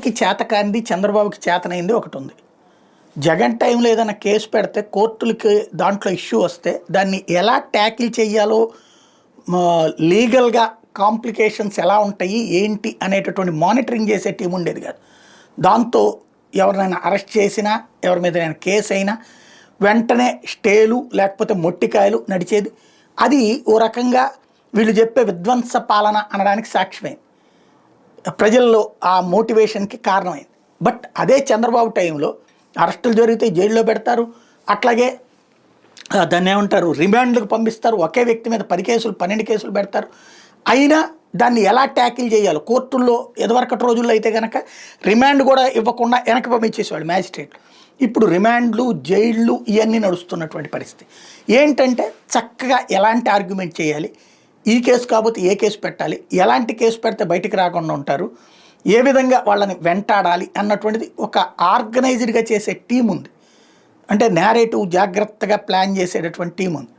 జగన్కి చేతకాంది చంద్రబాబుకి చేతనైంది ఒకటి ఉంది. జగన్ టైంలో ఏదైనా కేసు పెడితే కోర్టులకి దాంట్లో ఇష్యూ వస్తే దాన్ని ఎలా ట్యాకిల్ చేయాలో లీగల్గా కాంప్లికేషన్స్ ఎలా ఉంటాయి ఏంటి అనేటటువంటి మానిటరింగ్ చేసే టీం ఉండేది కాదు. దాంతో ఎవరినైనా అరెస్ట్ చేసినా ఎవరి మీదైనా కేసు అయినా వెంటనే స్టేలు లేకపోతే మొట్టికాయలు నడిచేది. అది ఓ రకంగా వీళ్ళు చెప్పే విధ్వంస పాలన అనడానికి సాక్ష్యమైంది, ప్రజల్లో ఆ మోటివేషన్కి కారణమైంది. బట్ అదే చంద్రబాబు టైంలో అరెస్టులు జరిగితే జైల్లో పెడతారు, అట్లాగే దాన్ని ఏమంటారు రిమాండ్లకు పంపిస్తారు, ఒకే వ్యక్తి మీద 10 కేసులు 12 కేసులు పెడతారు. అయినా దాన్ని ఎలా ట్యాకిల్ చేయాలో కోర్టుల్లో ఎదవరకటి రోజుల్లో అయితే కనుక రిమాండ్ కూడా ఇవ్వకుండా వెనక్కి పంపించేసేవాళ్ళు మ్యాజిస్ట్రేట్లు. ఇప్పుడు రిమాండ్లు జైళ్ళు ఇవన్నీ నడుస్తున్నటువంటి పరిస్థితి. ఏంటంటే చక్కగా ఎలాంటి ఆర్గ్యుమెంట్ చేయాలి, ఈ కేసు కాకపోతే ఏ కేసు పెట్టాలి, ఎలాంటి కేసు పెడితే బయటికి రాకుండా ఉంటారు, ఏ విధంగా వాళ్ళని వెంటాడాలి అన్నటువంటిది ఒక ఆర్గనైజ్డ్గా చేసే టీం ఉంది. అంటే నేరేటివ్ జాగ్రత్తగా ప్లాన్ చేసేటటువంటి టీం ఉంది.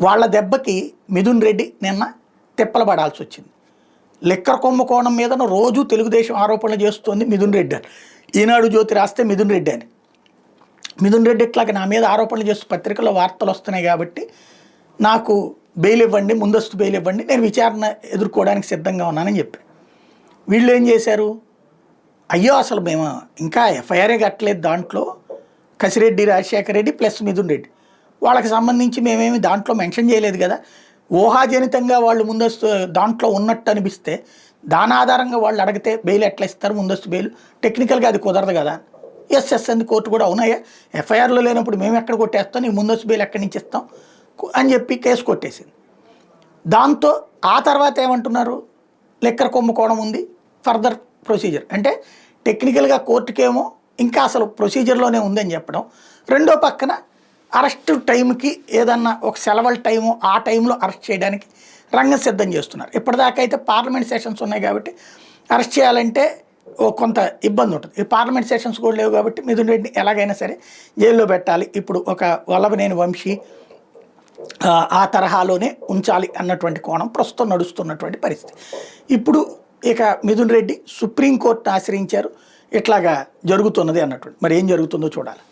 వాళ్ళ దెబ్బకి మిథున్ రెడ్డి నిన్న తిప్పలబడాల్సి వచ్చింది. లిక్కర్ కుంభకోణం మీద రోజు తెలుగుదేశం ఆరోపణలు చేస్తుంది మిథున్ రెడ్డి అని. ఈనాడు జ్యోతి రాస్తే మిథున్ రెడ్డి అని. మిథున్ రెడ్డి ఇట్లాగా నా మీద ఆరోపణలు చేస్తూ పత్రికల్లో వార్తలు వస్తున్నాయి కాబట్టి నాకు బెయిల్ ఇవ్వండి, ముందస్తు బెయిల్ ఇవ్వండి, నేను విచారణ ఎదుర్కోవడానికి సిద్ధంగా ఉన్నానని చెప్పారు. వీళ్ళు ఏం చేశారు, అయ్యో అసలు మేము ఇంకా ఎఫ్ఐఆరే కట్టలేదు, దాంట్లో కసిరెడ్డి రాజశేఖర రెడ్డి ప్లస్ మిథున్ రెడ్డి వాళ్ళకి సంబంధించి మేమేమి దాంట్లో మెన్షన్ చేయలేదు కదా, ఊహాజనితంగా వాళ్ళు ముందస్తు దాంట్లో ఉన్నట్టు అనిపిస్తే దాని ఆధారంగా వాళ్ళు అడిగితే బెయిల్ ఎట్లా ఇస్తారు, ముందస్తు బెయిల్ టెక్నికల్గా అది కుదరదు కదా. ఎస్ అంది కోర్టు కూడా, అవునాయా ఎఫ్ఐఆర్లో లేనప్పుడు మేము ఎక్కడ కొట్టేస్తాం, నీ ముందస్తు బెయిల్ ఎక్కడి నుంచి ఇస్తాం అని చెప్పి కేసు కొట్టేసింది. దాంతో ఆ తర్వాత ఏమంటున్నారు, లిక్కర్ కుంభకోణం ఉంది, ఫర్దర్ ప్రొసీజర్ అంటే టెక్నికల్గా కోర్టుకేమో ఇంకా అసలు ప్రొసీజర్లోనే ఉందని చెప్పడం, రెండో పక్కన అరెస్ట్ టైంకి ఏదన్నా ఒక సెలవుల టైము ఆ టైంలో అరెస్ట్ చేయడానికి రంగం సిద్ధం చేస్తున్నారు. ఇప్పటిదాకా అయితే పార్లమెంట్ సెషన్స్ ఉన్నాయి కాబట్టి అరెస్ట్ చేయాలంటే కొంత ఇబ్బంది ఉంటుంది. ఈ పార్లమెంట్ సెషన్స్ కూడా లేవు కాబట్టి మిథున్ రెడ్డిని ఎలాగైనా సరే జైల్లో పెట్టాలి, ఇప్పుడు ఒక వల్లభనేని వంశీ ఆ తరహాలోనే ఉంచాలి అన్నటువంటి కోణం ప్రస్తుతం నడుస్తున్నటువంటి పరిస్థితి. ఇప్పుడు ఇక మిథున్ రెడ్డి సుప్రీంకోర్టును ఆశ్రయించారు, ఇట్లాగా జరుగుతున్నది అన్నటువంటి. మరి ఏం జరుగుతుందో చూడాలి.